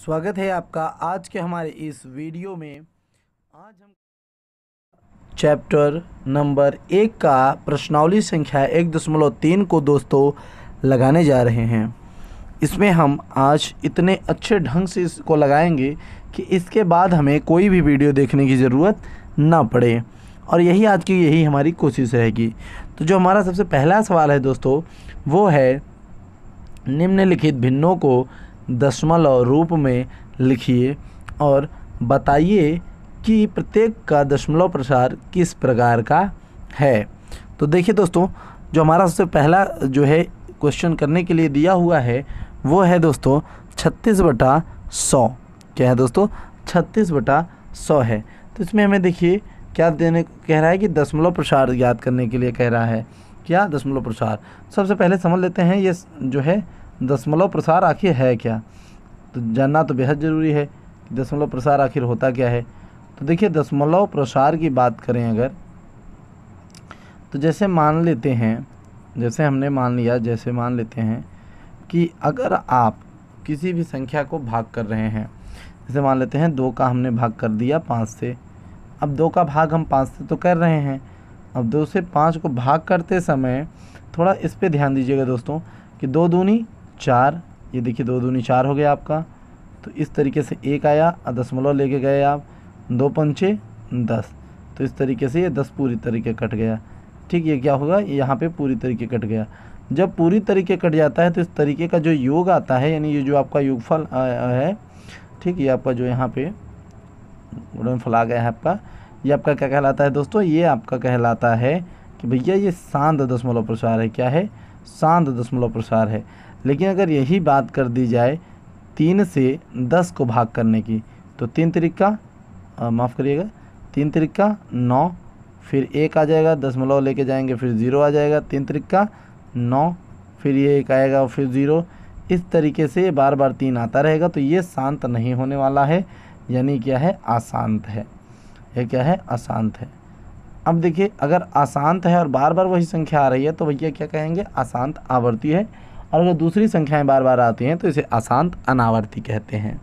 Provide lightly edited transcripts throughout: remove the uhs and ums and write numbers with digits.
स्वागत है आपका आज के हमारे इस वीडियो में। आज हम चैप्टर नंबर 1 का प्रश्नावली संख्या 1.3 को दोस्तों लगाने जा रहे हैं। इसमें हम आज इतने अच्छे ढंग से इसको लगाएंगे कि इसके बाद हमें कोई भी वीडियो देखने की ज़रूरत ना पड़े, और यही आज की यही हमारी कोशिश रहेगी। तो जो हमारा सबसे पहला सवाल है दोस्तों, वो है निम्नलिखित भिन्नों को दशमलव रूप में लिखिए और बताइए कि प्रत्येक का दशमलव प्रसार किस प्रकार का है। तो देखिए दोस्तों, जो हमारा सबसे पहला जो है क्वेश्चन करने के लिए दिया हुआ है वो है दोस्तों 36/100। क्या है दोस्तों? 36/100 है। तो इसमें हमें देखिए क्या देने कह रहा है कि दशमलव प्रसार याद करने के लिए कह रहा है। क्या दशमलव प्रसार? सबसे पहले समझ लेते हैं ये जो है दशमलव प्रसार आखिर है क्या। तो जानना तो बेहद ज़रूरी है कि दशमलव प्रसार आखिर होता क्या है। तो देखिए, दशमलव प्रसार की बात करें अगर, तो जैसे मान लेते हैं, जैसे हमने मान लिया, जैसे मान लेते हैं कि अगर आप किसी भी संख्या को भाग कर रहे हैं, जैसे मान लेते हैं 2 का हमने भाग कर दिया 5 से। अब 2 का भाग हम 5 से तो कर रहे हैं। अब 2 से 5 को भाग करते समय थोड़ा इस पे ध्यान दीजिएगा दोस्तों कि 2 दूनी 4, ये देखिए 2 दूनी 4 हो गया आपका। तो इस तरीके से 1 आया और दशमलव लेके गए आप, 2 पंचे 10। तो इस तरीके से ये 10 पूरी तरीके कट गया। ठीक, ये क्या होगा, यहाँ पे पूरी तरीके कट गया। जब पूरी तरीके कट जाता है तो इस तरीके का जो योग आता है, यानी ये जो आपका योगफल है, ठीक, ये आपका जो यहाँ पे गुणनफल आ गया है आपका, ये आपका क्या कहलाता है दोस्तों? ये आपका कहलाता है कि भैया ये शांत दशमलव प्रसार है। क्या है? शांत दशमलव प्रसार है। लेकिन अगर यही बात कर दी जाए 3 से 10 को भाग करने की, तो 3 तिरिका माफ़ करिएगा 3 तिरिका 9, फिर 1 आ जाएगा, दशमलव लेके जाएंगे, फिर 0 आ जाएगा, 3 तिरिका 9, फिर ये 1 आएगा, फिर 0। इस तरीके से बार बार 3 आता रहेगा। तो ये शांत नहीं होने वाला है, यानी क्या है? अशांत है। यह क्या है? अशांत है। अब देखिए, अगर अशांत है और बार बार वही संख्या आ रही है तो भैया क्या कहेंगे? अशांत आवर्ती है। और अगर दूसरी संख्याएं बार बार आती हैं तो इसे अशांत अनावर्ती कहते हैं।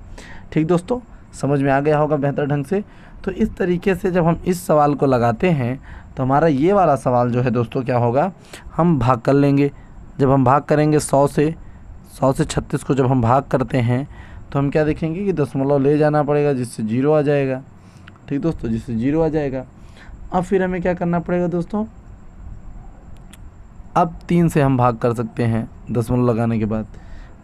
ठीक दोस्तों, समझ में आ गया होगा बेहतर ढंग से। तो इस तरीके से जब हम इस सवाल को लगाते हैं तो हमारा ये वाला सवाल जो है दोस्तों क्या होगा, हम भाग कर लेंगे। जब हम भाग करेंगे 100 से 36 को जब हम भाग करते हैं तो हम क्या देखेंगे कि दशमलव ले जाना पड़ेगा, जिससे 0 आ जाएगा। ठीक दोस्तों, जिससे 0 आ जाएगा। अब फिर हमें क्या करना पड़ेगा दोस्तों? अब 3 से हम भाग कर सकते हैं दशमलव लगाने के बाद।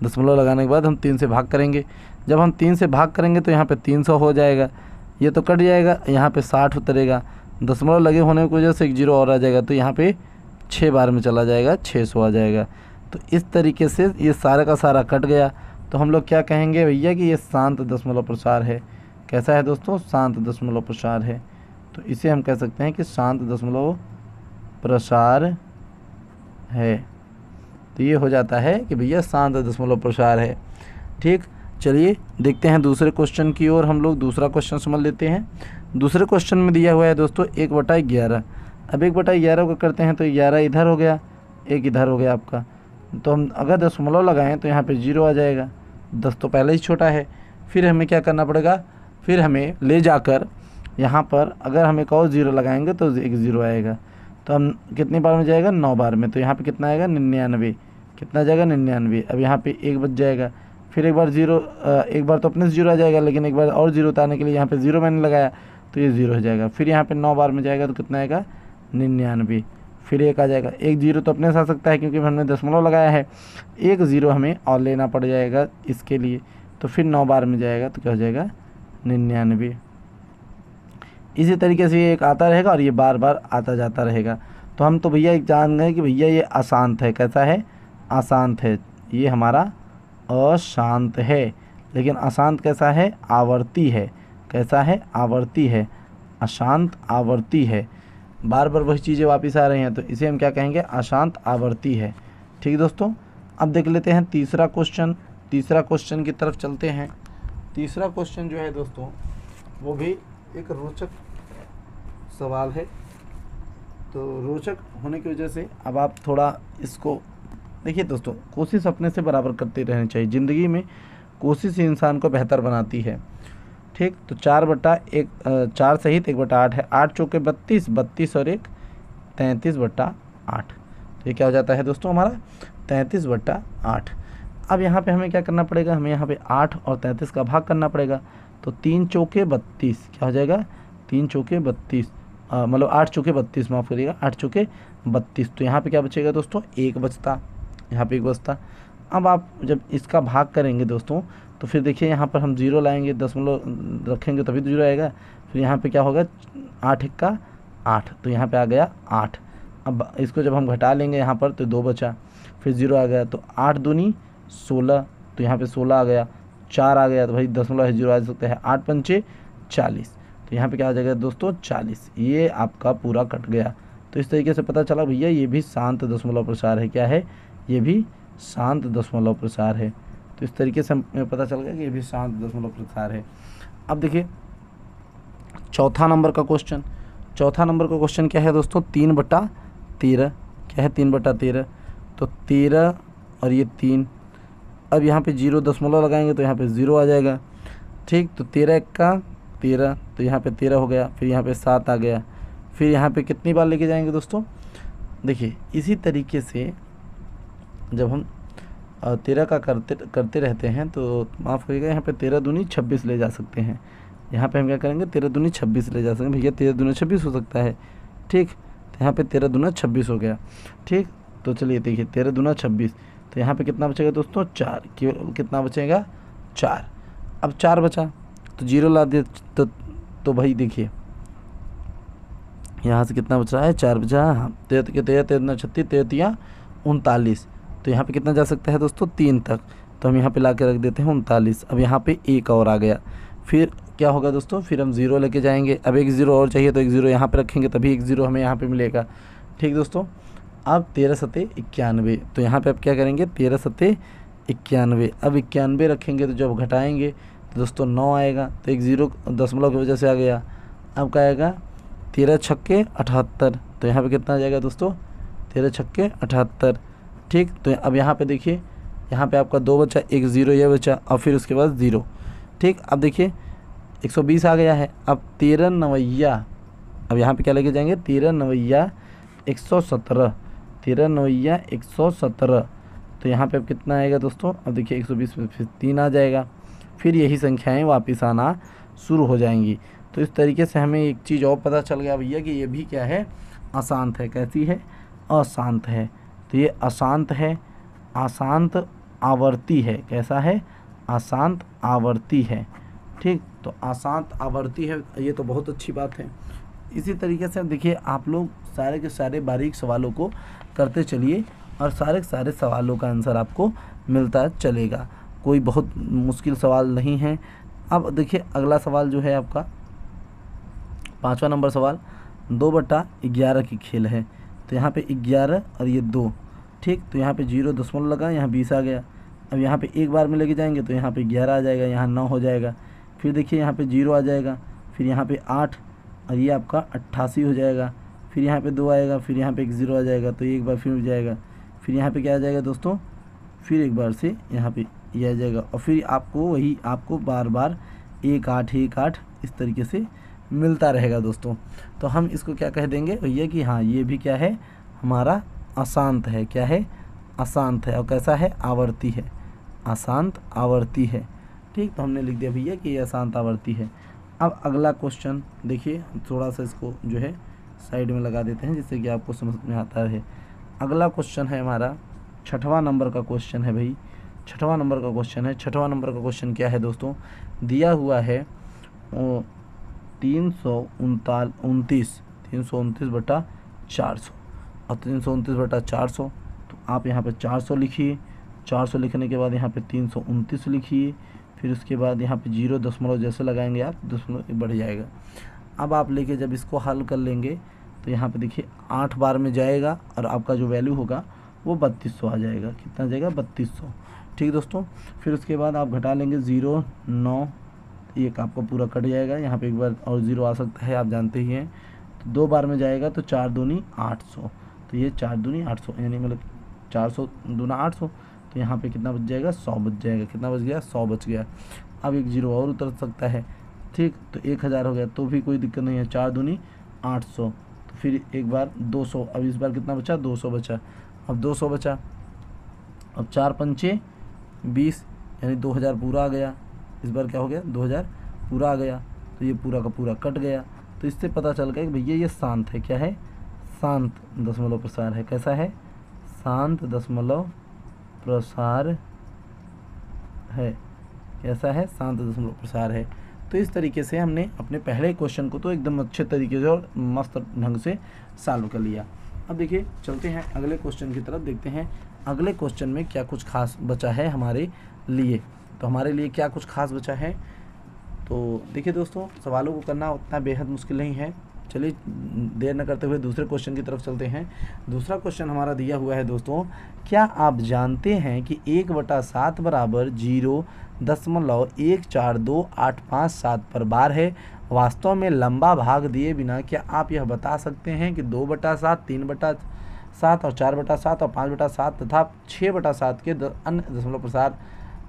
दशमलव लगाने के बाद हम 3 से भाग करेंगे। जब हम 3 से भाग करेंगे तो यहाँ पे 300 हो जाएगा, ये तो कट जाएगा, यहाँ पे 60 उतरेगा। दशमलव लगे होने की वजह से एक 0 और आ जाएगा, तो यहाँ पे 6 बार में चला जाएगा, 600 आ जाएगा। तो इस तरीके से ये सारा का सारा कट गया। तो हम लोग क्या कहेंगे भैया कि ये शांत दशमलव प्रसार है। कैसा है दोस्तों? शांत दशमलव प्रसार है। तो इसे हम कह सकते हैं कि शांत दशमलव प्रसार है। तो ये हो जाता है कि भैया शांत दशमलव प्रसार है। ठीक, चलिए देखते हैं दूसरे क्वेश्चन की ओर। हम लोग दूसरा क्वेश्चन समझ लेते हैं। दूसरे क्वेश्चन में दिया हुआ है दोस्तों 1/11। अब 1/11 को करते हैं तो 11 इधर हो गया, 1 इधर हो गया आपका। तो हम अगर दशमलव लगाएं तो यहाँ पे 0 आ जाएगा, 10 तो पहले ही छोटा है। फिर हमें क्या करना पड़ेगा? फिर हमें ले जाकर यहाँ पर अगर हम एक और 0 लगाएंगे तो एक 0 आएगा। तो हम कितनी बार में जाएगा? 9 बार में। तो यहाँ पे कितना आएगा? 99। कितना जाएगा? 99। अब यहाँ पे 1 बच जाएगा। फिर एक बार 0, एक बार तो अपने से 0 आ जाएगा, लेकिन एक बार और 0 उतारने के लिए यहाँ पे 0 मैंने लगाया तो ये 0 हो जाएगा। फिर यहाँ पे 9 बार में जाएगा तो कितना आएगा? 99। फिर 1 आ जाएगा। एक 0 तो अपने से आ सकता है क्योंकि हमने दशमलव लगाया है, एक 0 हमें और लेना पड़ जाएगा इसके लिए। तो फिर 9 बार में जाएगा तो क्या हो जाएगा? 99। इसी तरीके से ये एक आता रहेगा और ये बार बार आता जाता रहेगा। तो हम तो भैया एक जान गए कि भैया ये अशांत है। कैसा है? अशांत है। ये हमारा अशांत है। लेकिन अशांत कैसा है? आवर्ती है। कैसा है? आवर्ती है। अशांत आवर्ती है। बार बार वही चीज़ें वापस आ रही हैं, तो इसे हम क्या कहेंगे? अशांत आवर्ती है। ठीक दोस्तों, अब देख लेते हैं तीसरा क्वेश्चन। तीसरा क्वेश्चन की तरफ चलते हैं। तीसरा क्वेश्चन जो है दोस्तों वो भी एक रोचक सवाल है। तो रोचक होने की वजह से अब आप थोड़ा इसको देखिए दोस्तों, कोशिश अपने से बराबर करते रहनी चाहिए। ज़िंदगी में कोशिश ही इंसान को बेहतर बनाती है। ठीक, तो 4/1 4 सहित 1/8 है। 8 चौके 32, 32 और 1 33/8। तो ये क्या हो जाता है दोस्तों हमारा 33/8। अब यहाँ पे हमें क्या करना पड़ेगा, हमें यहाँ पे 8 और 33 का भाग करना पड़ेगा। तो 3 चौके 32 क्या हो जाएगा, 3 चौके 32 मतलब 8 चौके 32, माफ़ करिएगा 8 चौके 32। तो यहाँ पे क्या बचेगा दोस्तों, 1 बचता, यहाँ पे 1 बचता। अब आप जब इसका भाग करेंगे दोस्तों, तो फिर देखिए यहाँ पर हम 0 लाएंगे, दशमलव रखेंगे तभी तो 0 आएगा। फिर यहाँ पे क्या होगा, 8 1 8, तो यहाँ पे आ गया 8। अब इसको जब हम घटा लेंगे यहाँ पर तो 2 बचा, फिर 0 आ गया, तो 8 दूनी 16, तो यहाँ पे 16 आ गया, 4 आ गया, तो भाई दशमलव 0 आ सकता है। 8 पंचे 40, तो यहाँ पे क्या आ जाएगा दोस्तों 40। ये आपका पूरा कट गया। तो इस तरीके से पता चला भैया ये भी शांत दशमलव प्रसार है। क्या है, ये भी शांत दशमलव प्रसार है। तो इस तरीके से हमें पता चल गया कि ये भी शांत दशमलव प्रसार है। अब देखिए चौथा नंबर का क्वेश्चन। चौथा नंबर का क्वेश्चन क्या है दोस्तों, 3/13। क्या है 3/13, तो 13 और ये 3। अब यहाँ पे 0 दशमलव लगाएंगे तो यहाँ पे 0 आ जाएगा। ठीक, तो 13 का 13, तो यहाँ पे 13 हो गया, फिर यहाँ पे 7 आ गया। फिर यहाँ पे कितनी बार लेके जाएंगे दोस्तों, देखिए इसी तरीके से जब हम 13 का करते रहते हैं तो माफ़ करिएगा, यहाँ पे 13 दूनी 26 ले जा सकते हैं। यहाँ पे हम क्या करेंगे, 13 दूनी 26 ले जा सकते हैं। भैया 13 दूनी 26 हो सकता है। ठीक, तो यहाँ पे 13 दूना 26 हो गया। ठीक, तो चलिए देखिए 13 दूना 26, तो यहाँ पे कितना बचेगा दोस्तों, 4। केवल कितना बचेगा, 4। अब 4 बचा तो 0 ला दे, तो भाई देखिए यहाँ से कितना बच रहा है, 4 बचा। हाँ, 13 के 13, 13 36, 13 39। तो यहाँ पे कितना जा सकता है दोस्तों, 3 तक। तो हम यहाँ पे ला के रख देते हैं 39। अब यहाँ पे 1 और आ गया। फिर क्या होगा दोस्तों, फिर हम 0 लेके जाएंगे। अब 1 0 और चाहिए तो 1 0 यहाँ पे रखेंगे, तभी 1 0 हमें यहाँ पे मिलेगा। ठीक दोस्तों, अब 13 सते 91। तो यहाँ पे अब क्या करेंगे, 13 सते 91। अब 91 रखेंगे तो जब घटाएंगे तो दोस्तों 9 आएगा, तो 1 0 दशमलव की वजह से आ गया। अब क्या आएगा, 13 छक्के 78। तो यहाँ पे कितना आ जाएगा दोस्तों, 13 छक्के 78। ठीक, तो अब यहाँ पे देखिए, यहाँ पे आपका 2 बचा, 1 0 ये बचा, और फिर उसके बाद 0। ठीक, अब देखिए 120 आ गया है। अब 13 नवैया, अब यहाँ पे क्या लेके जाएंगे, 13 नवैया 117। 13 नवैया 117। तो यहाँ पे अब कितना आएगा दोस्तों, अब देखिए 120 में फिर 3 आ जाएगा। फिर यही संख्याएँ वापस आना शुरू हो जाएंगी। तो इस तरीके से हमें एक चीज़ और पता चल गया भैया कि ये भी क्या है, अशांत है। कैसी है, अशांत है। तो ये अशांत है, अशांत आवर्ती है। कैसा है, अशांत आवर्ती है। ठीक, तो अशांत आवर्ती है, ये तो बहुत अच्छी बात है। इसी तरीके से देखिए आप लोग सारे के सारे बारीक सवालों को करते चलिए और सारे के सारे सवालों का आंसर आपको मिलता चलेगा। कोई बहुत मुश्किल सवाल नहीं है। अब देखिए अगला सवाल जो है आपका 5वां नंबर सवाल, 2/11 की खेल है। तो यहाँ पे 11 और ये 2। ठीक, तो यहाँ पे 0 दशमलव लगा, यहाँ 20 आ गया। अब यहाँ पे एक बार में लेके जाएंगे तो यहाँ पे 11 आ जाएगा, यहाँ 9 हो जाएगा। फिर देखिए यहाँ पे 0 आ जाएगा, फिर यहाँ पे 8 और ये आपका 88 हो जाएगा। फिर यहाँ पे 2 आएगा, फिर यहाँ पे 1 0 आ जाएगा, तो एक बार फिर हो जाएगा। फिर यहाँ पे क्या आ जाएगा दोस्तों, फिर एक बार से यहाँ पे ये आ जाएगा, और फिर आपको वही आपको बार बार 1 8 1 8 इस तरीके से मिलता रहेगा दोस्तों। तो हम इसको क्या कह देंगे भैया कि हाँ ये भी क्या है, हमारा अशांत है। क्या है, अशांत है। और कैसा है, आवर्ती है, अशांत आवर्ती है। ठीक, तो हमने लिख दिया भैया कि ये अशांत आवर्ती है। अब अगला क्वेश्चन देखिए, थोड़ा सा इसको जो है साइड में लगा देते हैं जिससे कि आपको समझ में आता रहे। अगला क्वेश्चन है हमारा 6वां नंबर का क्वेश्चन है भाई, 6वां नंबर का क्वेश्चन है। 6वां नंबर का क्वेश्चन क्या है दोस्तों, दिया हुआ है 329/400 और 329/400। तो आप यहाँ पे 400 लिखिए। 400 लिखने के बाद यहाँ पे 329 लिखिए। फिर उसके बाद यहाँ पे 0 दशमलव जैसे लगाएंगे आप, दशमलव बढ़ जाएगा। अब आप लेके जब इसको हल कर लेंगे तो यहाँ पे देखिए 8 बार में जाएगा और आपका जो वैल्यू होगा वो 3200 आ जाएगा। कितना जाएगा, 3200। ठीक दोस्तों, फिर उसके बाद आप घटा लेंगे 0 9, एक आपका पूरा कट जाएगा। यहाँ पे एक बार और 0 आ सकता है, आप जानते ही हैं। तो 2 बार में जाएगा तो 4 दूनी 800। तो ये 4 दूनी 800, यानी मतलब 400 दूना 800। तो तो यहाँ पे कितना बच जाएगा, 100 बच जाएगा। कितना बच गया, 100 बच गया। अब एक जीरो और उतर सकता है, ठीक, तो 1000 हो गया, तो भी कोई दिक्कत नहीं है। 4 दूनी 800, तो फिर एक बार 200, अब इस बार कितना बचा, 200 बचा। अब 200 बचा, अब 4 पंचे 20, यानी 2000 पूरा आ गया। इस बार क्या हो गया, 2000 पूरा आ गया, तो ये पूरा का पूरा कट गया। तो इससे पता चल गया कि भैया ये शांत है। क्या है, शांत दशमलव प्रसार है। कैसा है, शांत दशमलव प्रसार है। कैसा है, शांत दशमलव प्रसार है। तो इस तरीके से हमने अपने पहले क्वेश्चन को तो एकदम अच्छे तरीके से और मस्त ढंग से सॉल्व कर लिया। अब देखिए चलते हैं अगले क्वेश्चन की तरफ, देखते हैं अगले क्वेश्चन में क्या कुछ खास बचा है हमारे लिए। तो हमारे लिए क्या कुछ खास बचा है, तो देखिए दोस्तों, सवालों को करना उतना बेहद मुश्किल नहीं है। चलिए देर न करते हुए दूसरे क्वेश्चन की तरफ चलते हैं। दूसरा क्वेश्चन हमारा दिया हुआ है दोस्तों, क्या आप जानते हैं कि 1/7 बराबर 0.142857 पर बार है। वास्तव में लंबा भाग दिए बिना क्या आप यह बता सकते हैं कि 2/7, 3/7 और 4/7 और 5/7 तथा 6/7 के अन्य दशमलव प्रसार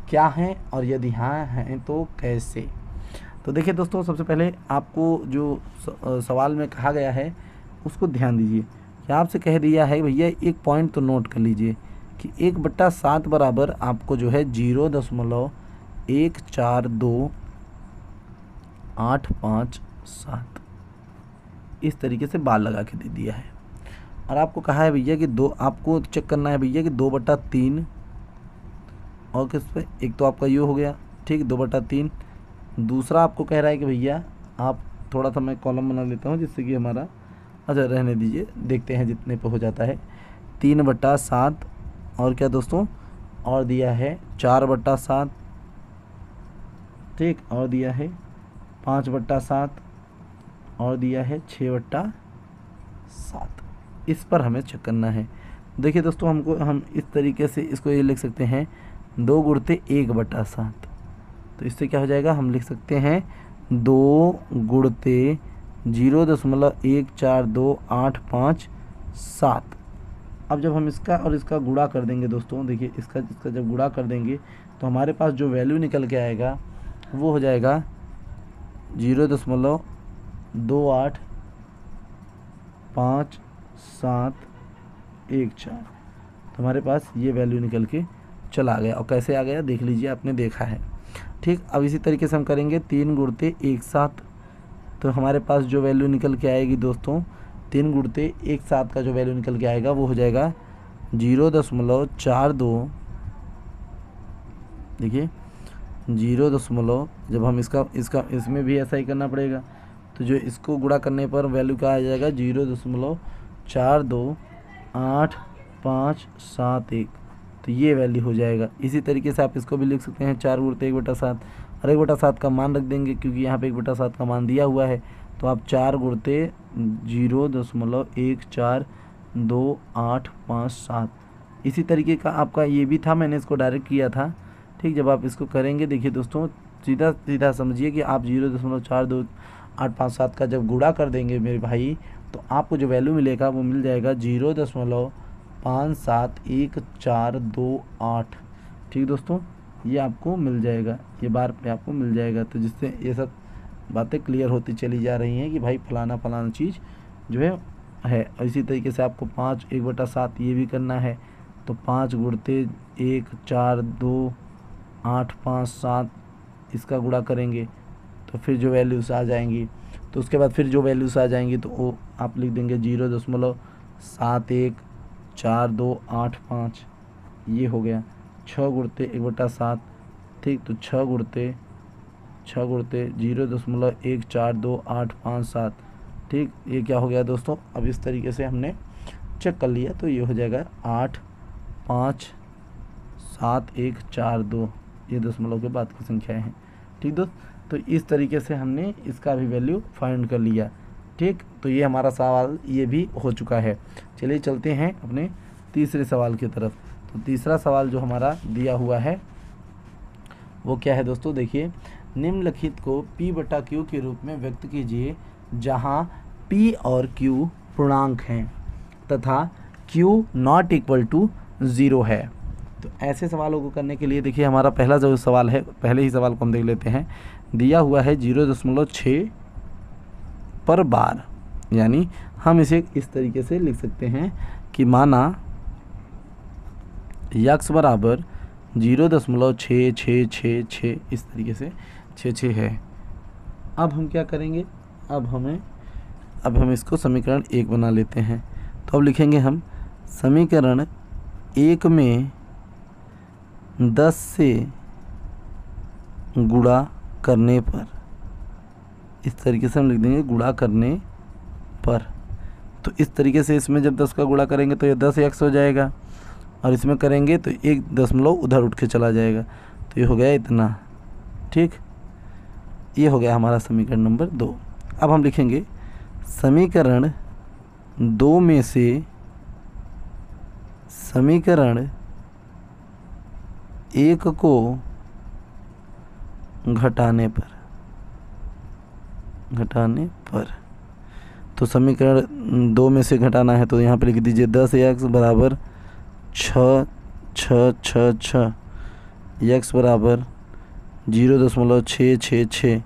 क्या हैं, और यदि हाँ हैं तो कैसे। तो देखिए दोस्तों, सबसे पहले आपको जो सवाल में कहा गया है उसको ध्यान दीजिए कि आपसे कह दिया है भैया, एक पॉइंट तो नोट कर लीजिए कि 1/7 बराबर आपको जो है 0.142857 इस तरीके से बार लगा के दे दिया है। और आपको कहा है भैया कि आपको चेक करना है भैया कि 2/3 और किस पे, एक तो आपका ये हो गया, ठीक, 2/3। दूसरा आपको कह रहा है कि भैया आप थोड़ा सा, मैं कॉलम बना लेता हूँ जिससे कि हमारा, अच्छा रहने दीजिए, देखते हैं जितने पे हो जाता है। 3/7 और क्या दोस्तों, और दिया है 4/7, ठीक, और दिया है 5/7 और दिया है 6/7। इस पर हमें चेक करना है। देखिए दोस्तों, हम इस तरीके से इसको ये लिख सकते हैं 2 गुणते 1/7। तो इससे क्या हो जाएगा, हम लिख सकते हैं 2 गुणते 0.142857। अब जब हम इसका और इसका गुणा कर देंगे दोस्तों, देखिए इसका जब गुणा कर देंगे तो हमारे पास जो वैल्यू निकल के आएगा वो हो जाएगा 0.285714। तो हमारे पास ये वैल्यू निकल के चला गया। और कैसे आ गया देख लीजिए, आपने देखा है, ठीक। अब इसी तरीके से हम करेंगे 3 गुणते 1/7। तो हमारे पास जो वैल्यू निकल के आएगी दोस्तों, 3 गुणते 1/7 का जो वैल्यू निकल के आएगा वो हो जाएगा 0.42। देखिए 0. जब हम इसका इसमें भी ऐसा ही करना पड़ेगा, तो जो इसको गुणा करने पर वैल्यू क्या आ जाएगा 0.428571। तो ये वैल्यू हो जाएगा। इसी तरीके से आप इसको भी लिख सकते हैं 4 गुणते 1/7 और 1/7 का मान रख देंगे, क्योंकि यहाँ पे 1/7 का मान दिया हुआ है। तो आप 4 गुणते 0.142857। इसी तरीके का आपका ये भी था, मैंने इसको डायरेक्ट किया था, ठीक। जब आप इसको करेंगे, देखिए दोस्तों, सीधा सीधा समझिए कि आप 0.42857 का जब गुणा कर देंगे मेरे भाई, तो आपको जो वैल्यू मिलेगा वो मिल जाएगा 0.571428। ठीक दोस्तों, ये आपको मिल जाएगा, ये बार पे आपको मिल जाएगा। तो जिससे ये सब बातें क्लियर होती चली जा रही हैं कि भाई फलाना फलाना चीज़ जो है। और इसी तरीके से आपको 5 1/7 ये भी करना है। तो 5 गुणते 1428557 इसका गुणा करेंगे तो फिर जो वैल्यूज़ आ जाएंगी, तो उसके बाद फिर जो वैल्यूज़ आ जाएंगी तो वो आप लिख देंगे 0.714285। ये हो गया 6 गुणते 1/7, ठीक। तो 6 गुणते 0.142857, ठीक। ये क्या हो गया दोस्तों, अब इस तरीके से हमने चेक कर लिया, तो ये हो जाएगा 8574142। ये दशमलव के बाद की संख्याएं हैं, ठीक दोस्त। तो इस तरीके से हमने इसका भी वैल्यू फाइंड कर लिया, ठीक। तो ये हमारा सवाल ये भी हो चुका है। चलिए चलते हैं अपने तीसरे सवाल की तरफ। तो तीसरा सवाल जो हमारा दिया हुआ है वो क्या है दोस्तों, देखिए, निम्नलिखित को P/Q के रूप में व्यक्त कीजिए जहां P और Q पूर्णांक हैं तथा Q ≠ 0 है। तो ऐसे सवालों को करने के लिए देखिए हमारा पहला जो सवाल है, पहले ही सवाल को हम देख लेते हैं। दिया हुआ है 0.6 पर बार, यानी हम इसे इस तरीके से लिख सकते हैं कि माना यक्स बराबर 0.6666, इस तरीके से 66 है। अब हम क्या करेंगे, अब हम इसको समीकरण 1 बना लेते हैं। तो अब लिखेंगे हम समीकरण 1 में 10 से गुणा करने पर, इस तरीके से हम लिख देंगे गुणा करने पर। तो इस तरीके से इसमें जब 10 का गुणा करेंगे तो ये 10 एक्स हो जाएगा, और इसमें करेंगे तो 1 दशमलव उधर उठ के चला जाएगा, तो ये हो गया इतना। ठीक, ये हो गया हमारा समीकरण नंबर 2। अब हम लिखेंगे समीकरण 2 में से समीकरण 1 को घटाने पर, तो समीकरण 2 में से घटाना है तो यहाँ पे लिख दीजिए 10x बराबर 6 x बराबर 0.666।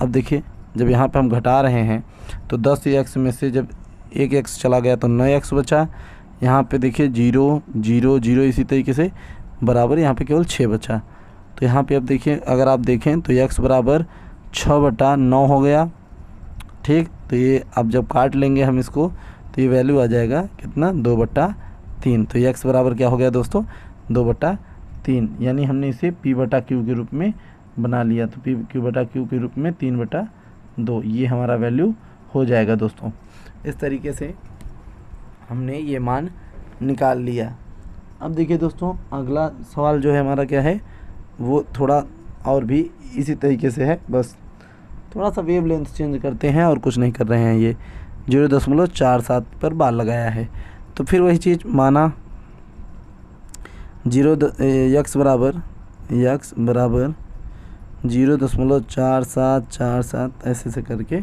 अब देखिए जब यहाँ पे हम घटा रहे हैं तो 10x में से जब 1x चला गया तो 9x बचा। यहाँ पे देखिए 0 0 0 इसी तरीके से बराबर यहाँ पे केवल 6 बचा। तो यहाँ पे अब देखिए अगर आप देखें तो x बराबर 6/9 हो गया। ठीक, तो ये अब जब काट लेंगे हम इसको तो ये वैल्यू आ जाएगा कितना, 2/3। तो x बराबर क्या हो गया दोस्तों, 2/3, यानी हमने इसे p/q के रूप में बना लिया। तो p/q के रूप में 3/2 ये हमारा वैल्यू हो जाएगा दोस्तों। इस तरीके से हमने ये मान निकाल लिया। अब देखिए दोस्तों अगला सवाल जो है हमारा क्या है, वो थोड़ा और भी इसी तरीके से है, बस थोड़ा सा वेव लेंथ चेंज करते हैं और कुछ नहीं कर रहे हैं। ये 0.47 पर बार लगाया है। तो फिर वही चीज़ माना यक्स बराबर 0.4747 ऐसे से करके।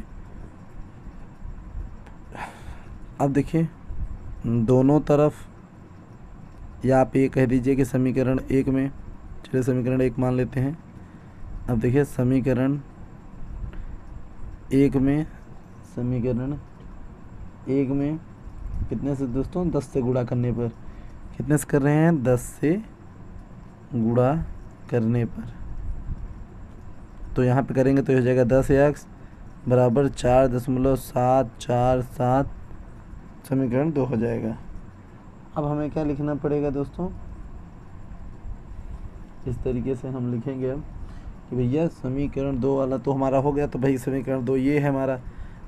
अब देखिए दोनों तरफ, या आप ये कह दीजिए कि समीकरण 1 में, चलिए समीकरण 1 मान लेते हैं। अब देखिए समीकरण 1 में कितने से दोस्तों, 10 से गुणा करने पर, कितने से कर रहे हैं, 10 से गुणा करने पर। तो यहाँ पे करेंगे तो हो जाएगा 10x बराबर 4.747, समीकरण 2 हो जाएगा। अब हमें क्या लिखना पड़ेगा दोस्तों, इस तरीके से हम लिखेंगे अब कि भैया समीकरण 2 वाला तो हमारा हो गया, तो भाई समीकरण 2 ये है हमारा।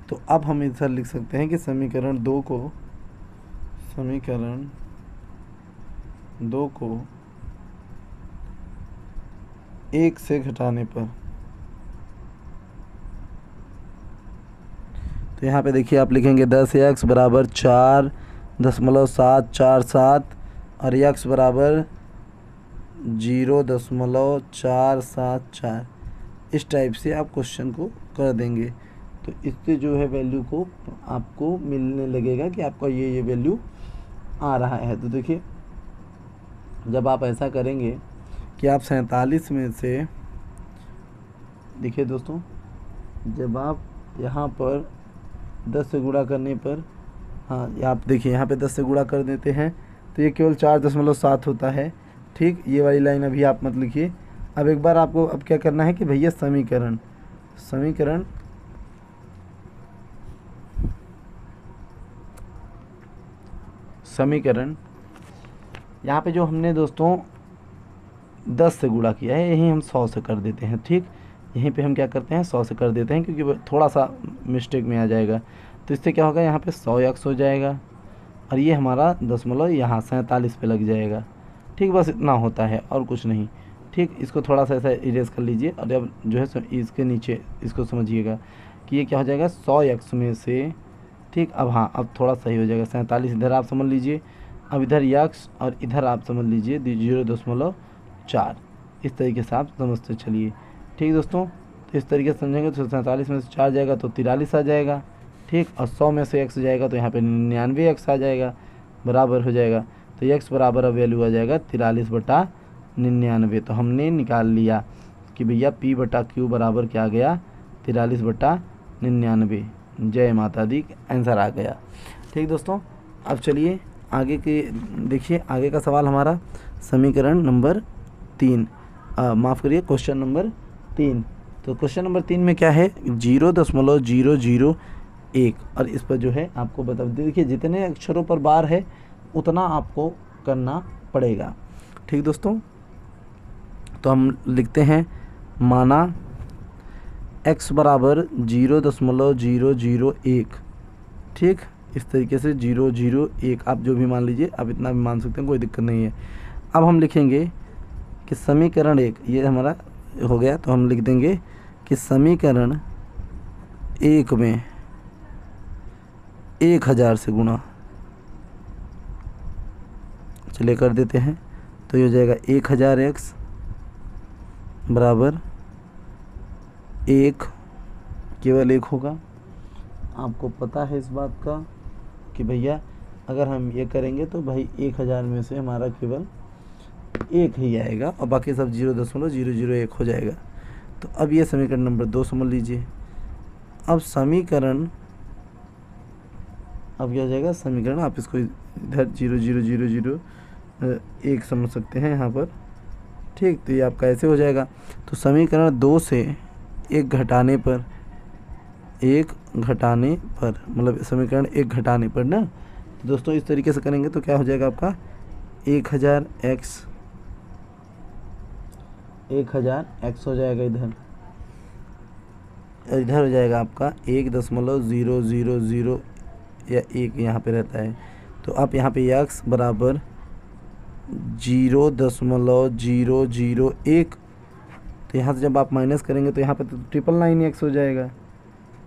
तो अब हम इधर लिख सकते हैं कि समीकरण 2 को 1 से घटाने पर, तो यहाँ पे देखिए आप लिखेंगे 10x बराबर 4.747 और x बराबर 0.474। इस टाइप से आप क्वेश्चन को कर देंगे, तो इससे जो है वैल्यू को आपको मिलने लगेगा कि आपका ये वैल्यू आ रहा है। तो देखिए जब आप ऐसा करेंगे कि आप 47 में से, देखिए दोस्तों जब आप यहाँ पर 10 से गुणा करने पर, हाँ आप देखिए यहाँ पे 10 से गुणा कर देते हैं तो ये केवल 4.7 होता है। ठीक, ये वाली लाइन अभी आप मत लिखिए। अब एक बार आपको अब क्या करना है कि भैया समीकरण यहाँ पे जो हमने दोस्तों 10 से गुणा किया है, यहीं हम 100 से कर देते हैं। ठीक, यहीं पे हम क्या करते हैं 100 से कर देते हैं, क्योंकि थोड़ा सा मिस्टेक में आ जाएगा। तो इससे क्या होगा, यहाँ पे 100x हो जाएगा और ये हमारा दशमलव यहाँ 47 पे लग जाएगा। ठीक, बस इतना होता है और कुछ नहीं। ठीक, इसको थोड़ा सा ऐसा इरेज कर लीजिए और अब जो है इसके नीचे इसको समझिएगा कि ये क्या हो जाएगा 100x में से। ठीक, अब हाँ अब थोड़ा सही हो जाएगा, 47 इधर आप समझ लीजिए, अब इधर x और इधर आप समझ लीजिए 0.4। इस तरीके से आप समझते चलिए। ठीक दोस्तों, तो इस तरीके से समझेंगे तो 47 में से 4 जाएगा तो 43 आ जाएगा। ठीक, और 100 में से x जाएगा तो यहाँ पे 99x आ जाएगा, बराबर हो जाएगा तो x बराबर अब वैल्यू आ जाएगा 43/99। तो हमने निकाल लिया कि भैया p/q बराबर क्या आ गया 43/99। जय माता दी, आंसर आ गया। ठीक दोस्तों, अब चलिए आगे के देखिए, आगे का सवाल हमारा समीकरण नंबर 3, माफ़ करिए क्वेश्चन नंबर 3। तो क्वेश्चन नंबर 3 में क्या है 0.001, और इस पर जो है आपको बता देखिए जितने अक्षरों पर बार है उतना आपको करना पड़ेगा। ठीक दोस्तों, तो हम लिखते हैं माना x बराबर 0.001। ठीक, इस तरीके से 001 आप जो भी मान लीजिए, आप इतना भी मान सकते हैं, कोई दिक्कत नहीं है। अब हम लिखेंगे कि समीकरण 1 ये हमारा हो गया, तो हम लिख देंगे कि समीकरण 1 में 1000 से गुणा, चलिए कर देते हैं। तो ये हो जाएगा 1000x बराबर 1, केवल 1 होगा। आपको पता है इस बात का कि भैया अगर हम ये करेंगे तो भाई 1000 में से हमारा केवल 1 ही आएगा और बाकी सब 0.001 हो जाएगा। तो अब ये समीकरण नंबर 2 समझ लीजिए। अब समीकरण, अब क्या हो जाएगा समीकरण, आप इसको इधर 0.00001 समझ सकते हैं यहाँ पर। ठीक, तो ये आपका ऐसे हो जाएगा। तो समीकरण 2 से 1 घटाने पर, मतलब समीकरण 1 घटाने पर ना, तो दोस्तों इस तरीके से करेंगे तो क्या हो जाएगा आपका 1000x हो जाएगा, इधर हो जाएगा आपका 1.000 या 1 यहाँ पे रहता है। तो आप यहाँ पे x बराबर 0.001, तो यहाँ से जब आप माइनस करेंगे तो यहाँ पे तो 999x हो जाएगा।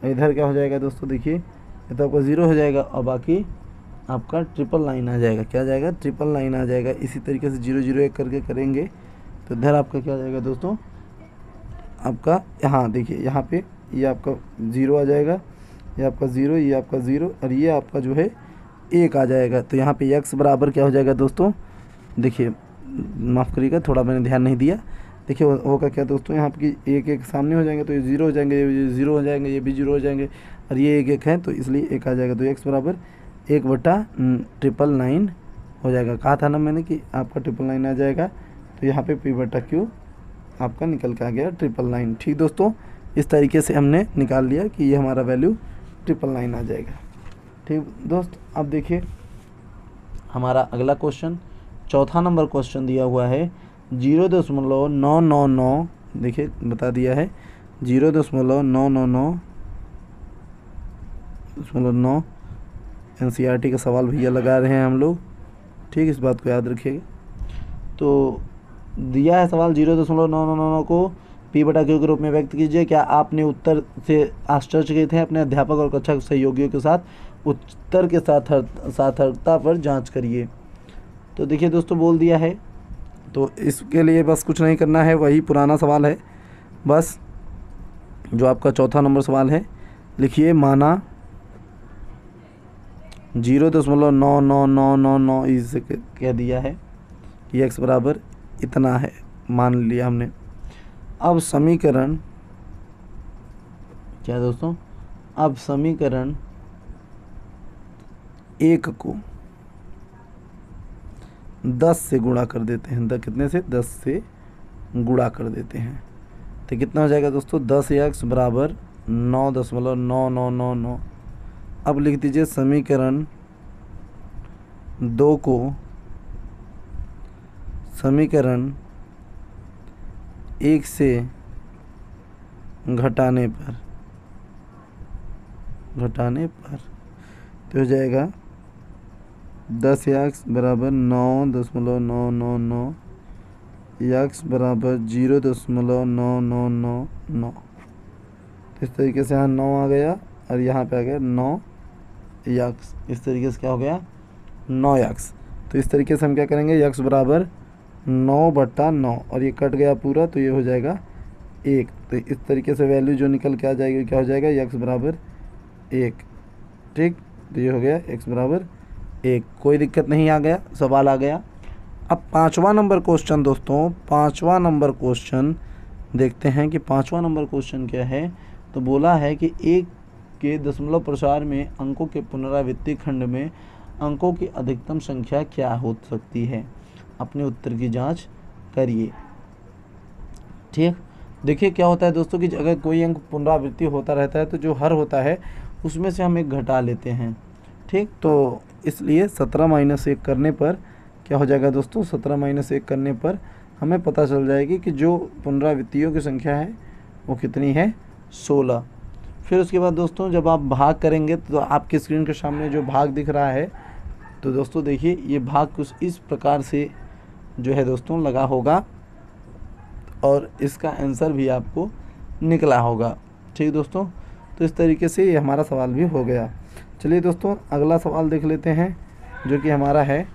इधर क्या हो जाएगा दोस्तों, देखिए ये तो आपका 0 हो जाएगा और बाकी आपका 999 आ जाएगा। क्या आ जाएगा 999 आ जाएगा। इसी तरीके से 001 करके करेंगे तो इधर आपका क्या आ जाएगा दोस्तों, आपका यहाँ देखिए यहाँ पे ये आपका 0 आ जाएगा, ये आपका 0, ये आपका 0 और ये आपका जो है 1 आ जाएगा। तो यहाँ पे x बराबर क्या हो जाएगा दोस्तों, देखिए माफ़ करिएगा थोड़ा मैंने ध्यान नहीं दिया। देखिए होगा क्या दोस्तों, यहाँ पे 1 सामने हो जाएंगे तो ये 0 हो जाएंगे, ये 0 हो जाएंगे, ये भी 0 हो जाएंगे और ये 1 है तो इसलिए 1 आ जाएगा। तो x बराबर 1/999 हो जाएगा। कहा था ना मैंने कि आपका 999 आ जाएगा। तो यहाँ पे p/q आपका निकल के आ गया 999। ठीक दोस्तों, इस तरीके से हमने निकाल लिया कि ये हमारा वैल्यू 999 आ जाएगा। ठीक दोस्त, अब देखिए हमारा अगला क्वेश्चन, चौथा नंबर क्वेश्चन दिया हुआ है 0.999, देखिए बता दिया है 0.999.9 NCERT का सवाल भैया लगा रहे हैं हम लोग। ठीक, इस बात को याद रखिएगा। तो दिया है सवाल 0.999 को p/q के रूप में व्यक्त कीजिए। क्या आपने उत्तर से आश्चर्य किए थे? अपने अध्यापक और कक्षा सहयोगियों के साथ उत्तर के सार्थकता पर जांच करिए। तो देखिए दोस्तों बोल दिया है, तो इसके लिए बस कुछ नहीं करना है, वही पुराना सवाल है बस, जो आपका चौथा नंबर सवाल है। लिखिए माना 0.99999 इसे कह दिया है कि x बराबर इतना है, मान लिया हमने। अब समीकरण क्या दोस्तों, अब समीकरण 1 को 10 से गुणा कर देते हैं। कितने से? 10 से गुणा कर देते हैं तो कितना हो जाएगा दोस्तों, 10x बराबर 9.9999। अब लिख दीजिए समीकरण 2 को समीकरण 1 से घटाने पर तो हो जाएगा 10x बराबर 9.999, x बराबर 0.9999। इस तरीके से यहाँ 9 आ गया और यहाँ पे आ गया 9x। इस तरीके से क्या हो गया 9x। तो इस तरीके से हम क्या करेंगे, x बराबर 9/9 और ये कट गया पूरा तो ये हो जाएगा 1। तो इस तरीके से वैल्यू जो निकल के आ जाएगी क्या हो जाएगा, x बराबर 1। ठीक, तो ये हो गया x बराबर 1, कोई दिक्कत नहीं, आ गया सवाल आ गया। अब 5वां नंबर क्वेश्चन दोस्तों, 5वां नंबर क्वेश्चन देखते हैं कि 5वां नंबर क्वेश्चन क्या है। तो बोला है कि 1 के दशमलव प्रसार में अंकों के पुनरावृत्ति खंड में अंकों की अधिकतम संख्या क्या हो सकती है। अपने उत्तर की जांच करिए। ठीक, देखिए क्या होता है दोस्तों कि अगर कोई अंक पुनरावृत्ति होता रहता है तो जो हर होता है उसमें से हम एक घटा लेते हैं। ठीक, तो इसलिए 17 - 1 करने पर क्या हो जाएगा दोस्तों, 17 - 1 करने पर हमें पता चल जाएगी कि जो पुनरावृत्तियों की संख्या है वो कितनी है, 16। फिर उसके बाद दोस्तों जब आप भाग करेंगे तो आपकी स्क्रीन के सामने जो भाग दिख रहा है, तो दोस्तों देखिए ये भाग कुछ इस प्रकार से जो है दोस्तों लगा होगा और इसका आंसर भी आपको निकला होगा। ठीक दोस्तों, तो इस तरीके से ये हमारा सवाल भी हो गया। चलिए दोस्तों अगला सवाल देख लेते हैं जो कि हमारा है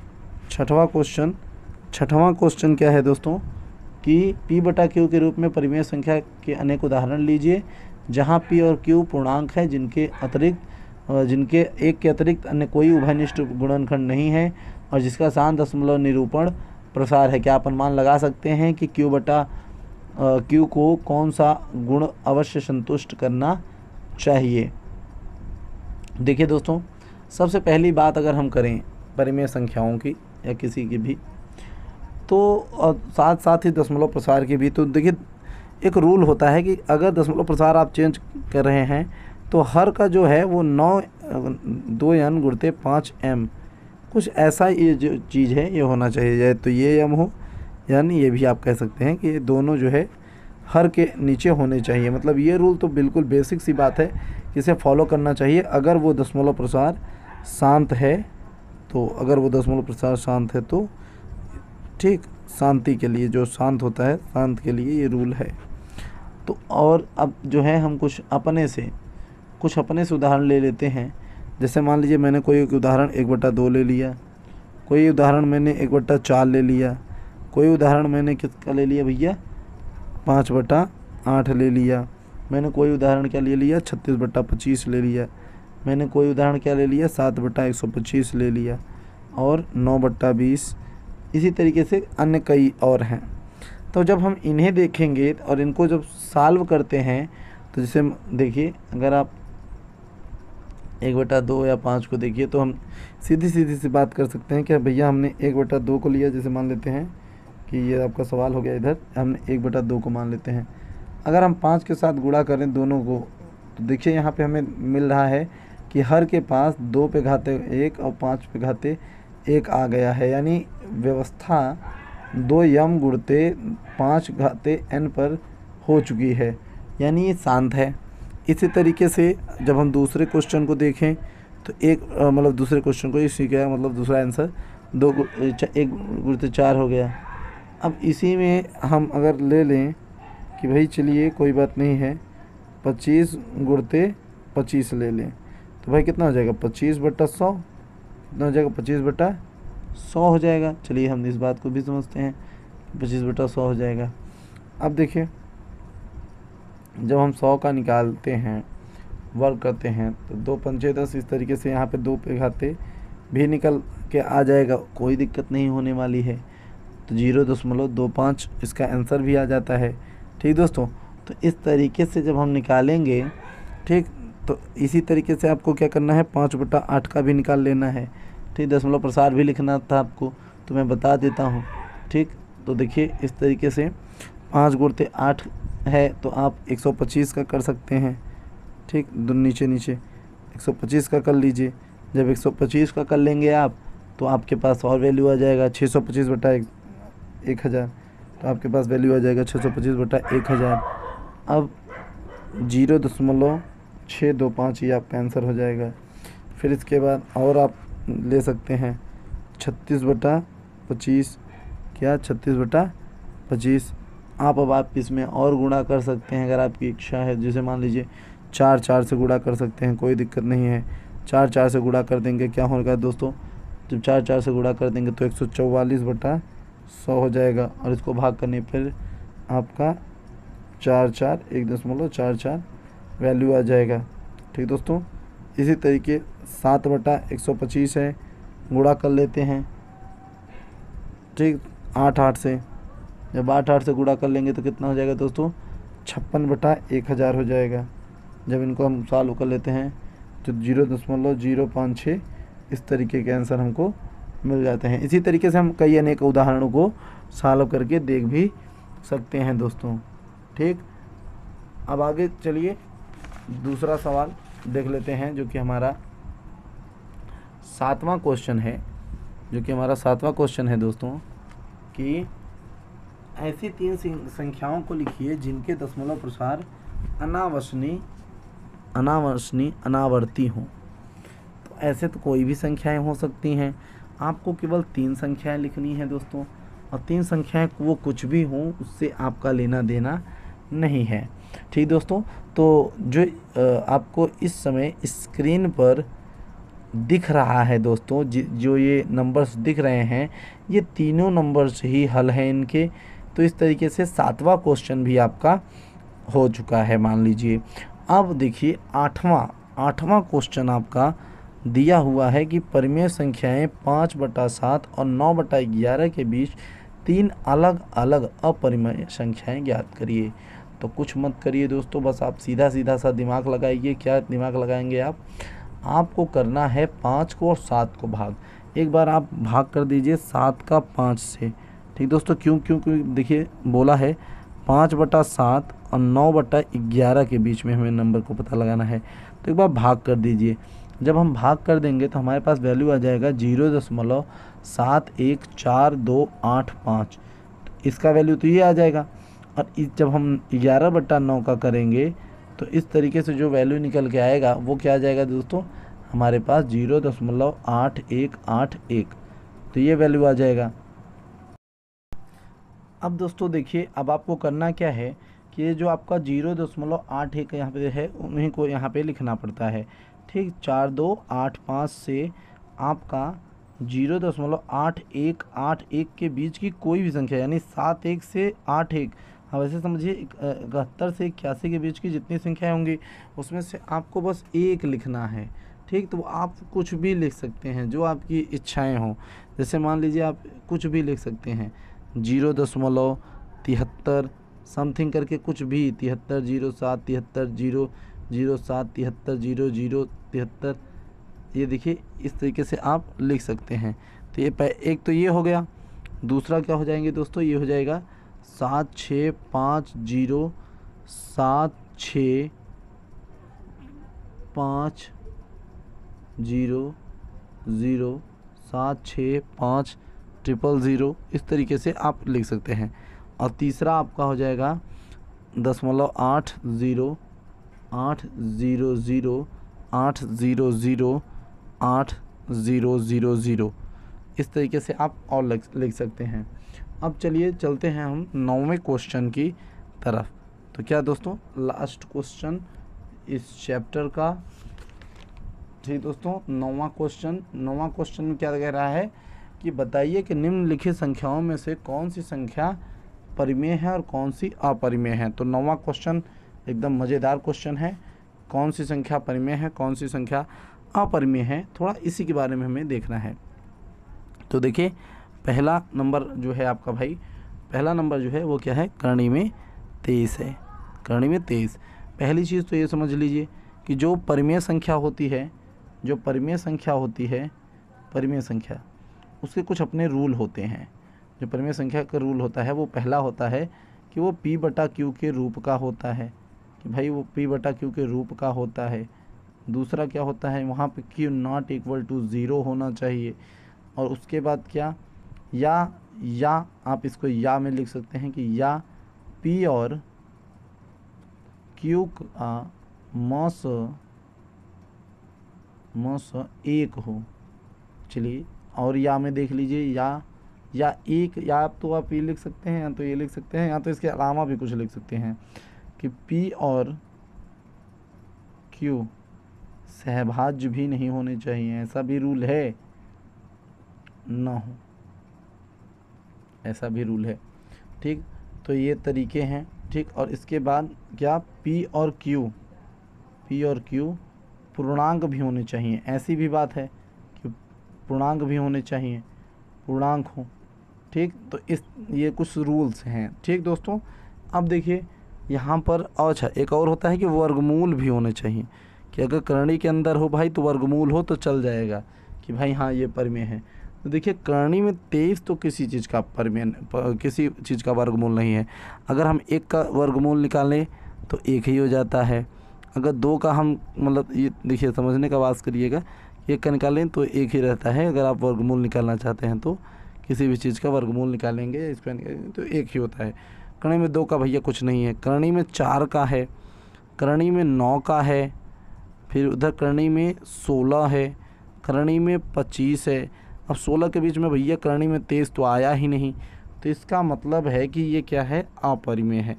6वां क्वेश्चन। 6वां क्वेश्चन क्या है दोस्तों कि P/Q के रूप में परिमेय संख्या के अनेक उदाहरण लीजिए जहां P और Q पूर्णांक है जिनके एक के अतिरिक्त अन्य कोई उभयनिष्ठ गुणनखंड नहीं है और जिसका शांत दशमलव निरूपण प्रसार है। क्या आप अनुमान लगा सकते हैं कि Q को कौन सा गुण अवश्य संतुष्ट करना चाहिए। देखिए दोस्तों, सबसे पहली बात अगर हम करें परिमेय संख्याओं की या किसी की भी, तो साथ साथ ही दशमलव प्रसार की भी, तो देखिए एक रूल होता है कि अगर दशमलव प्रसार आप चेंज कर रहे हैं तो हर का जो है वो 2n × 5m, कुछ ऐसा ये जो चीज़ है ये होना चाहिए। चाहे तो ये m हो, यानी ये भी आप कह सकते हैं कि ये दोनों जो है हर के नीचे होने चाहिए। मतलब ये रूल तो बिल्कुल बेसिक सी बात है, इसे फॉलो करना चाहिए। अगर वो दशमलव प्रसार शांत है तो, अगर वो दशमलव प्रसार शांत है तो ठीक, शांति के लिए, जो शांत होता है शांत के लिए ये रूल है। तो और अब जो है हम कुछ अपने से उदाहरण ले लेते हैं। जैसे मान लीजिए मैंने कोई एक उदाहरण 1/2 ले लिया, कोई उदाहरण मैंने 1/4 ले लिया, कोई उदाहरण मैंने किसका ले लिया भैया, 5/8 ले लिया, मैंने कोई उदाहरण क्या ले लिया, 36/25 ले लिया, मैंने कोई उदाहरण क्या ले लिया, 7/125 ले लिया और 9/20। इसी तरीके से अन्य कई और हैं। तो जब हम इन्हें देखेंगे और इनको जब सॉल्व करते हैं तो जैसे देखिए अगर आप 1/2 या 5 को देखिए तो हम सीधी सी बात कर सकते हैं कि भैया हमने 1/2 को लिया। जैसे मान लेते हैं कि ये आपका सवाल हो गया, इधर हमने 1/2 को मान लेते हैं। अगर हम 5 के साथ गुणा करें दोनों को तो देखिए यहाँ पे हमें मिल रहा है कि हर के पास 2 पे घाते 1 और 5 पे घाते 1 आ गया है, यानी व्यवस्था 2m × 5 घाते n पर हो चुकी है, यानी ये शांत है। इसी तरीके से जब हम दूसरे क्वेश्चन को देखें तो मतलब दूसरे क्वेश्चन को इसी का मतलब दूसरा आंसर 1 × 4 हो गया। अब इसी में हम अगर ले लें कि भाई चलिए कोई बात नहीं है, 25 × 25 ले लें तो भाई कितना हो जाएगा, 25/100, कितना हो जाएगा, 25/100 हो जाएगा। चलिए हम इस बात को भी समझते हैं, 25/100 हो जाएगा। अब देखिए जब हम 100 का निकालते हैं, वर्क करते हैं तो 2 पंचे 10, इस तरीके से यहाँ पे 2 पे घाते भी निकल के आ जाएगा, कोई दिक्कत नहीं होने वाली है। तो 0.25 इसका आंसर भी आ जाता है। ठीक दोस्तों, तो इस तरीके से जब हम निकालेंगे, ठीक, तो इसी तरीके से आपको क्या करना है, 5/8 का भी निकाल लेना है। ठीक, दशमलव प्रसार भी लिखना था आपको तो मैं बता देता हूँ। ठीक, तो देखिए इस तरीके से 5 × 8 है तो आप 125 का कर सकते हैं। ठीक, नीचे 125 का कर लीजिए। जब 125 का कर लेंगे आप तो आपके पास और वैल्यू आ जाएगा 625/1000, तो आपके पास वैल्यू आ जाएगा 625/1000। अब 0.625 ये आपका आंसर हो जाएगा। फिर इसके बाद और आप ले सकते हैं 36/25, क्या 36/25। आप इसमें और गुणा कर सकते हैं अगर आपकी इच्छा है। जैसे मान लीजिए 4 से गुणा कर सकते हैं, कोई दिक्कत नहीं है। 4 से गुणा कर देंगे क्या होगा दोस्तों, जब 4 से गुणा कर देंगे तो 144/100 हो जाएगा और इसको भाग करने पर आपका 1.44 वैल्यू आ जाएगा। ठीक दोस्तों, इसी तरीके 7/125 है, गुणा कर लेते हैं, ठीक, 8 से। जब 8 से गुणा कर लेंगे तो कितना हो जाएगा दोस्तों, 56/1000 हो जाएगा। जब इनको हम सॉल्व कर लेते हैं तो 0.056 इस तरीके के आंसर हमको मिल जाते हैं। इसी तरीके से हम कई अनेक उदाहरणों को सॉल्व करके देख भी सकते हैं दोस्तों, ठीक। अब आगे चलिए दूसरा सवाल देख लेते हैं, जो कि हमारा 7वां क्वेश्चन है दोस्तों, कि ऐसी 3 संख्याओं को लिखिए जिनके दशमलव प्रसार अनावर्ती हों। तो ऐसे तो कोई भी संख्याएं हो सकती हैं, आपको केवल 3 संख्याएं लिखनी है दोस्तों, और 3 संख्याएं वो कुछ भी हों उससे आपका लेना देना नहीं है, ठीक दोस्तों। तो जो आपको इस समय स्क्रीन पर दिख रहा है दोस्तों, जो ये नंबर्स दिख रहे हैं, ये तीनों नंबर्स ही हल हैं इनके। तो इस तरीके से 7वां क्वेश्चन भी आपका हो चुका है, मान लीजिए। अब देखिए 8वां क्वेश्चन आपका दिया हुआ है कि परिमेय संख्याएं 5/7 और 9/11 के बीच 3 अलग अलग अपरिमेय संख्याएं ज्ञात करिए। तो कुछ मत करिए दोस्तों, बस आप सीधा सा दिमाग लगाइए। क्या दिमाग लगाएंगे आप? आपको करना है 5 को और 7 को भाग। एक बार आप भाग कर दीजिए 7 का 5 से, ठीक दोस्तों। क्यों देखिए बोला है 5/7 और 9/11 के बीच में हमें नंबर को पता लगाना है। तो एक बार भाग कर दीजिए। जब हम भाग कर देंगे तो हमारे पास वैल्यू आ जाएगा 0.71425। इसका वैल्यू तो ये आ जाएगा। और जब हम 11/9 का करेंगे तो इस तरीके से जो वैल्यू निकल के आएगा वो क्या आ जाएगा दोस्तों, हमारे पास 0.8181। तो ये वैल्यू आ जाएगा। अब दोस्तों देखिए, अब आपको करना क्या है कि ये जो आपका 0.81 यहाँ पे है उन्हीं को यहाँ पे लिखना पड़ता है, ठीक। 4285 से आपका 0.8181 के बीच की कोई भी संख्या, यानी 71 से 81, हाँ वैसे समझिए 71 से 81 के बीच की जितनी संख्याएं होंगी उसमें से आपको बस एक लिखना है, ठीक। तो आप कुछ भी लिख सकते हैं जो आपकी इच्छाएं हों। जैसे मान लीजिए आप कुछ भी लिख सकते हैं, 0.73 समथिंग करके कुछ भी, 73 07 73 007 73 0073, ये देखिए इस तरीके से आप लिख सकते हैं। तो ये एक तो ये हो गया। दूसरा क्या हो जाएंगे दोस्तों, ये हो जाएगा 7650 7650 765000, इस तरीके से आप लिख सकते हैं। और तीसरा आपका हो जाएगा 0.80 800 800 8000, इस तरीके से आप और लिख सकते हैं। अब चलिए चलते हैं हम 9वें क्वेश्चन की तरफ। तो क्या दोस्तों, लास्ट क्वेश्चन इस चैप्टर का, ठीक दोस्तों। 9वां क्वेश्चन में क्या कह रहा है कि बताइए कि निम्नलिखित संख्याओं में से कौन सी संख्या परिमेय है और कौन सी अपरिमेय है। तो 9वां क्वेश्चन एकदम मज़ेदार क्वेश्चन है। कौन सी संख्या परिमेय है, कौन सी संख्या अपरिमेय है, थोड़ा इसी के बारे में हमें देखना है। तो देखिए पहला नंबर जो है आपका भाई, पहला नंबर जो है वो क्या है, करणी में 23 है। करणी में 23। पहली चीज़ तो ये समझ लीजिए कि जो परिमेय संख्या होती है, परिमेय संख्या उसके कुछ अपने रूल होते हैं। जो परिमेय संख्या का रूल होता है वो पहला होता है कि वो P/Q के रूप का होता है, कि भाई वो P/Q के रूप का होता है। दूसरा क्या होता है, वहाँ पे Q ≠ 0 होना चाहिए। और उसके बाद क्या, या आप इसको या में लिख सकते हैं कि या P और Q का मौस 1 हो। चलिए, और या में देख लीजिए, या एक, या तो आप ये लिख सकते हैं या तो ये लिख सकते हैं, या तो इसके अलावा भी कुछ लिख सकते हैं कि P और Q सहभाज्य भी नहीं होने चाहिए, ऐसा भी रूल है, ना हो, ऐसा भी रूल है, ठीक। तो ये तरीके हैं, ठीक। और इसके बाद क्या, P और Q पूर्णांक भी होने चाहिए, ऐसी भी बात है कि पूर्णांक भी होने चाहिए, पूर्णांक हो। ठीक, तो ये कुछ रूल्स हैं। ठीक दोस्तों, अब देखिए यहाँ पर अच्छा एक और होता है कि वर्गमूल भी होने चाहिए, कि अगर करणी के अंदर हो भाई तो वर्गमूल हो तो चल जाएगा कि भाई हाँ ये परिमेय है। तो देखिए करणी में 23 तो किसी चीज़ का किसी चीज़ का वर्गमूल नहीं है। अगर हम 1 का वर्गमूल निकालें तो 1 ही हो जाता है। अगर 2 का हम मतलब ये देखिए समझने का आवाज़ करिएगा, 1 का निकालें तो 1 ही रहता है। अगर आप वर्गमूल निकालना चाहते हैं तो किसी भी चीज़ का वर्गमूल निकालेंगे इस पर तो 1 ही होता है। करणी में 2 का भैया कुछ नहीं है, करणी में 4 का है, करणी में 9 का है, फिर उधर करणी में 16 है, करणी में 25 है। अब 16 के बीच में भैया करणी में 23 तो आया ही नहीं, तो इसका मतलब है कि ये क्या है, अपरिमेय है।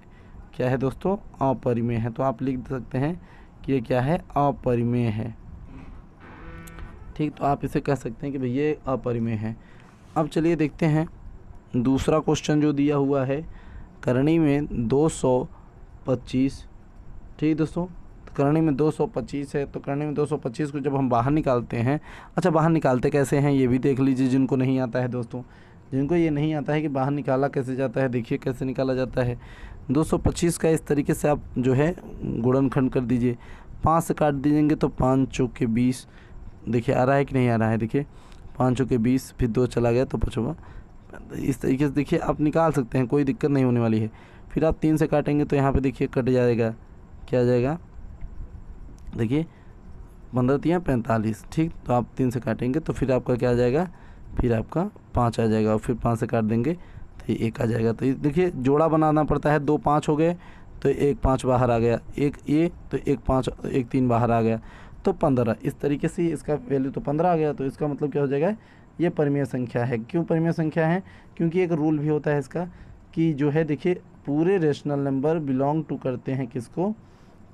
क्या है दोस्तों, अपरिमेय है। तो आप लिख सकते हैं कि ये क्या है, अपरिमेय है। ठीक, तो आप इसे कह सकते हैं कि भैया ये अपरिमेय है। अब चलिए देखते हैं दूसरा क्वेश्चन जो दिया हुआ है, करणी में 225। ठीक दोस्तों, तो करणी में 225 है, तो करणी में 225 को जब हम बाहर निकालते हैं, अच्छा बाहर निकालते कैसे हैं ये भी देख लीजिए जिनको नहीं आता है दोस्तों। जिनको ये नहीं आता है कि बाहर निकाला कैसे जाता है, देखिए कैसे निकाला जाता है। 225 का इस तरीके से आप जो है गुणनखंड कर दीजिए, 5 से काट दीजिएंगे तो 5 चौके 20। देखिए आ रहा है कि नहीं आ रहा है, देखिए 5 चौके 20, फिर 2 चला गया तो 5। इस तरीके से देखिए आप निकाल सकते हैं, कोई दिक्कत नहीं होने वाली है। फिर आप 3 से काटेंगे तो यहाँ पे देखिए कट जाएगा, क्या आ जाएगा, देखिए 15 तिया 45। ठीक, तो आप 3 से काटेंगे तो फिर आपका क्या आ जाएगा, फिर आपका 5 आ जाएगा, और फिर 5 से काट देंगे तो 1 आ जाएगा। तो देखिए जोड़ा बनाना पड़ता है, 2 5 हो गए तो 1 5 बाहर आ गया, 1 ये तो 1 5 1 3 बाहर आ गया तो 15। इस तरीके से इसका वैल्यू तो 15 आ गया। तो इसका मतलब क्या हो जाएगा, ये परिमेय संख्या है। क्यों परिमेय संख्या है, क्योंकि एक रूल भी होता है इसका कि जो है देखिए पूरे रेशनल नंबर बिलोंग टू करते हैं किसको,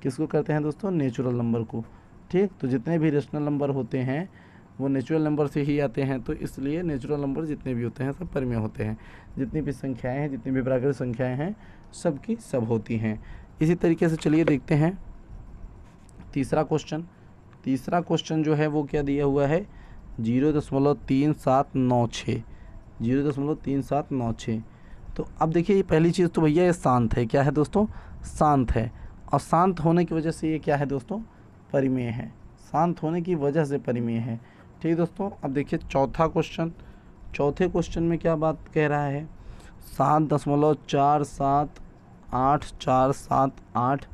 किसको करते हैं दोस्तों, नेचुरल नंबर को। ठीक, तो जितने भी रेशनल नंबर होते हैं वो नेचुरल नंबर से ही आते हैं, तो इसलिए नेचुरल नंबर जितने भी होते हैं सब परिमेय होते हैं। जितनी भी संख्याएं हैं, जितनी भी प्राकृतिक संख्याएं हैं, सब की सब होती हैं। इसी तरीके से चलिए देखते हैं तीसरा क्वेश्चन। तीसरा क्वेश्चन जो है वो क्या दिया हुआ है, 0.3796, 0.3796। तो अब देखिए ये पहली चीज़ तो भैया ये शांत है। क्या है दोस्तों, शांत है, और शांत होने की वजह से ये क्या है दोस्तों, परिमेय है। शांत होने की वजह से परिमेय है। ठीक दोस्तों, अब देखिए चौथा क्वेश्चन। चौथे क्वेश्चन में क्या बात कह रहा है, 7.478478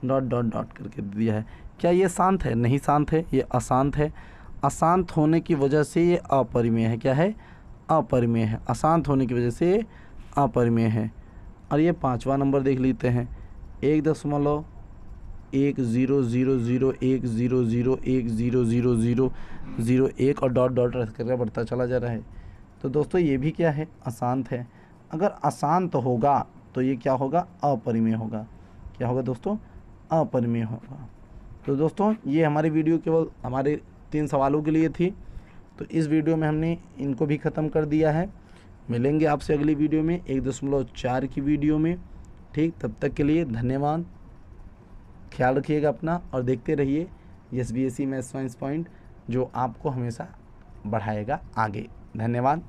डॉट डॉट डॉट करके दिया है। क्या ये शांत है, नहीं शांत है, ये अशांत है। अशांत होने की वजह से ये अपरिमेय है। क्या है, अपरिमेय है, अशांत होने की वजह से अपरिमेय है। और ये 5वां नंबर देख लेते हैं, 1.1010100100100001 और डॉट डॉट करके बढ़ता चला जा रहा है। तो दोस्तों ये भी क्या है, अशांत है। अगर अशांत होगा तो ये क्या होगा, अपरिमेय होगा। क्या होगा दोस्तों, अपरिमेय होगा। तो दोस्तों ये हमारी वीडियो केवल हमारे 3 सवालों के लिए थी। तो इस वीडियो में हमने इनको भी ख़त्म कर दिया है। मिलेंगे आपसे अगली वीडियो में 1.4 की वीडियो में। ठीक, तब तक के लिए धन्यवाद। ख्याल रखिएगा अपना और देखते रहिए SBSC मैथ्स साइंस पॉइंट, जो आपको हमेशा बढ़ाएगा आगे। धन्यवाद।